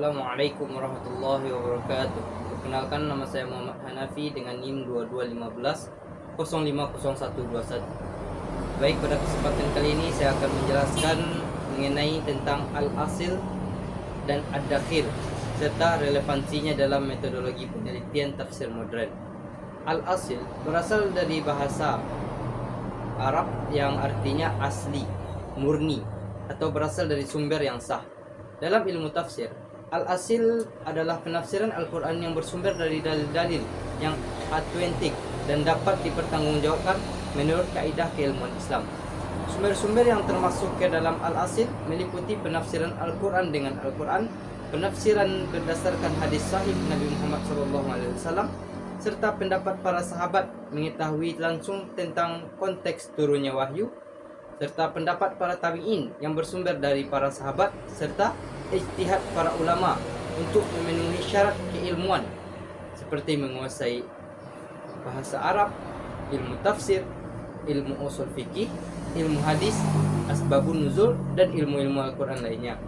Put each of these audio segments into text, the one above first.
Assalamualaikum warahmatullahi wabarakatuh. Perkenalkan, nama saya Muhammad Hanafi dengan NIM 2215 050121. Baik, pada kesempatan kali ini saya akan menjelaskan mengenai tentang al-asil dan ad-dakhil serta relevansinya dalam metodologi penelitian tafsir modern. Al-asil berasal dari bahasa Arab yang artinya asli, murni, atau berasal dari sumber yang sah. Dalam ilmu tafsir, al-asil adalah penafsiran Al-Quran yang bersumber dari dalil-dalil yang autentik dan dapat dipertanggungjawabkan menurut kaidah keilmuan Islam. Sumber-sumber yang termasuk ke dalam al-asil meliputi penafsiran Al-Quran dengan Al-Quran, penafsiran berdasarkan hadis sahih Nabi Muhammad SAW, serta pendapat para sahabat mengetahui langsung tentang konteks turunnya wahyu, serta pendapat para tabi'in yang bersumber dari para sahabat, serta ijtihad para ulama untuk memenuhi syarat keilmuan seperti menguasai bahasa Arab, ilmu tafsir, ilmu usul fikih, ilmu hadis, asbabun nuzul, dan ilmu-ilmu Al-Quran lainnya.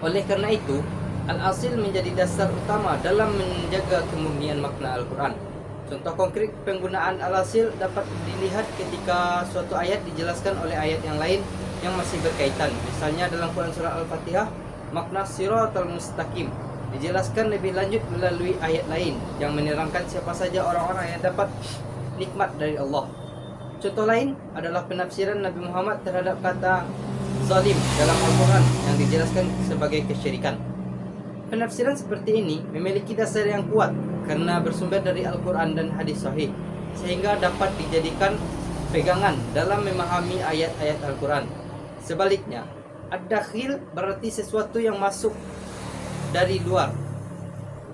Oleh karena itu, al-asil menjadi dasar utama dalam menjaga kemurnian makna Al-Quran. Contoh konkret penggunaan al-asil dapat dilihat ketika suatu ayat dijelaskan oleh ayat yang lain yang masih berkaitan. Misalnya dalam Quran surah Al-Fatihah, makna siratal mustaqim dijelaskan lebih lanjut melalui ayat lain yang menerangkan siapa saja orang-orang yang dapat nikmat dari Allah. Contoh lain adalah penafsiran Nabi Muhammad terhadap kata zalim dalam Al-Quran yang dijelaskan sebagai kesyirikan. Penafsiran seperti ini memiliki dasar yang kuat karena bersumber dari Al-Quran dan hadis sahih, sehingga dapat dijadikan pegangan dalam memahami ayat-ayat Al-Quran. Sebaliknya, ad-dakhil berarti sesuatu yang masuk dari luar.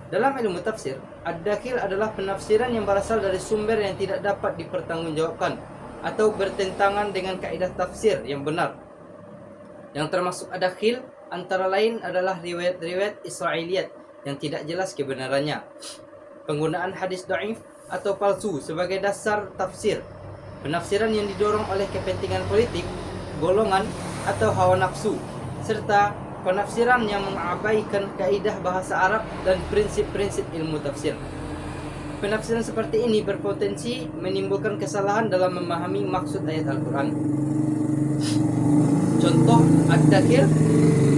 Dalam ilmu tafsir, ad-dakhil adalah penafsiran yang berasal dari sumber yang tidak dapat dipertanggungjawabkan atau bertentangan dengan kaidah tafsir yang benar. Yang termasuk ad-dakhil antara lain adalah riwayat-riwayat Israiliyat yang tidak jelas kebenarannya, penggunaan hadis dhaif atau palsu sebagai dasar tafsir, penafsiran yang didorong oleh kepentingan politik, golongan, atau hawa nafsu, serta penafsiran yang mengabaikan kaidah bahasa Arab dan prinsip-prinsip ilmu tafsir. Penafsiran seperti ini berpotensi menimbulkan kesalahan dalam memahami maksud ayat Al-Quran. Contoh ad-dakhil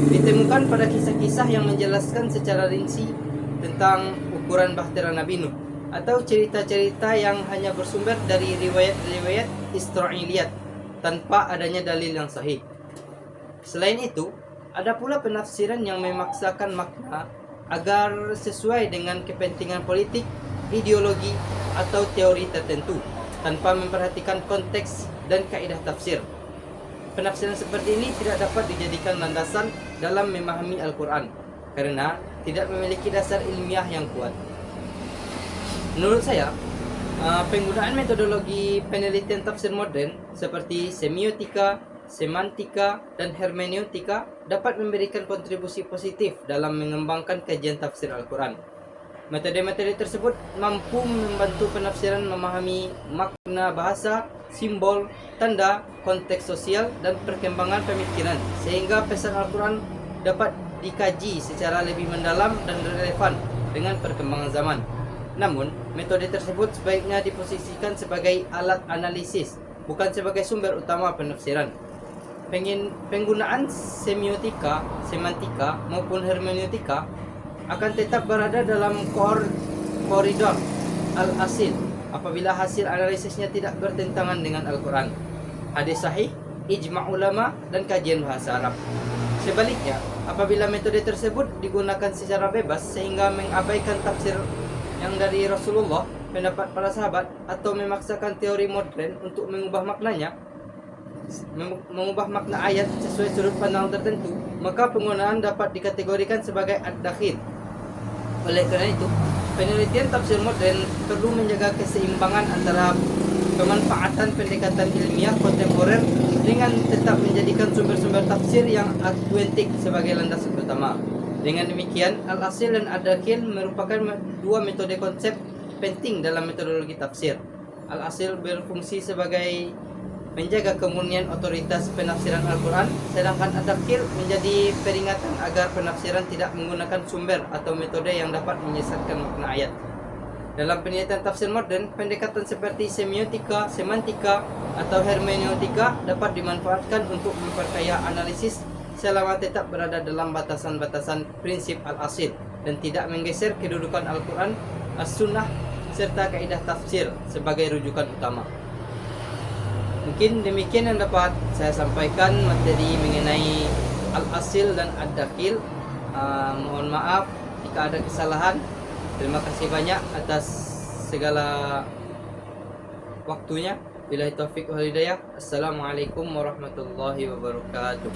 ditemukan pada kisah-kisah yang menjelaskan secara rinci tentang ukuran bahtera Nabi Nuh, atau cerita-cerita yang hanya bersumber dari riwayat-riwayat Israiliyat tanpa adanya dalil yang sahih. Selain itu, ada pula penafsiran yang memaksakan makna agar sesuai dengan kepentingan politik, ideologi, atau teori tertentu tanpa memperhatikan konteks dan kaidah tafsir. Penafsiran seperti ini tidak dapat dijadikan landasan dalam memahami Al-Quran karena tidak memiliki dasar ilmiah yang kuat. Menurut saya, penggunaan metodologi penelitian tafsir modern seperti semiotika, semantika, dan hermeneutika dapat memberikan kontribusi positif dalam mengembangkan kajian tafsir Al-Quran. Metode-metode tersebut mampu membantu penafsiran memahami makna bahasa, simbol, tanda, konteks sosial, dan perkembangan pemikiran, sehingga pesan Al-Quran dapat dikaji secara lebih mendalam dan relevan dengan perkembangan zaman. Namun, metode tersebut sebaiknya diposisikan sebagai alat analisis, bukan sebagai sumber utama penafsiran. Penggunaan semiotika, semantika, maupun hermeneutika akan tetap berada dalam koridor al-asil apabila hasil analisisnya tidak bertentangan dengan Al-Quran, hadis sahih, ijma' ulama, dan kajian bahasa Arab. Sebaliknya, apabila metode tersebut digunakan secara bebas sehingga mengabaikan tafsir yang dari Rasulullah, pendapat para sahabat, atau memaksakan teori modern untuk mengubah maknanya, mengubah makna ayat sesuai sudut pandang tertentu, maka penggunaan dapat dikategorikan sebagai ad-dakhil. Oleh karena itu, penelitian tafsir modern perlu menjaga keseimbangan antara pemanfaatan pendekatan ilmiah kontemporer dengan tetap menjadikan sumber-sumber tafsir yang autentik sebagai landasan utama. Dengan demikian, al-asil dan ad-dakhil merupakan dua metode konsep penting dalam metodologi tafsir. Al-asil berfungsi sebagai menjaga kemurnian otoritas penafsiran Al-Quran, sedangkan At-Tafsir menjadi peringatan agar penafsiran tidak menggunakan sumber atau metode yang dapat menyesatkan makna ayat. Dalam penelitian tafsir modern, pendekatan seperti semiotika, semantika, atau hermeneutika dapat dimanfaatkan untuk memperkaya analisis selama tetap berada dalam batasan-batasan prinsip al-asil dan tidak menggeser kedudukan Al-Quran, As-Sunnah, serta kaidah tafsir sebagai rujukan utama. Mungkin demikian yang dapat saya sampaikan materi mengenai al-asil dan ad-dakhil. Mohon maaf jika ada kesalahan. Terima kasih banyak atas segala waktunya. Billahi taufiq wal hidayah. Assalamualaikum warahmatullahi wabarakatuh.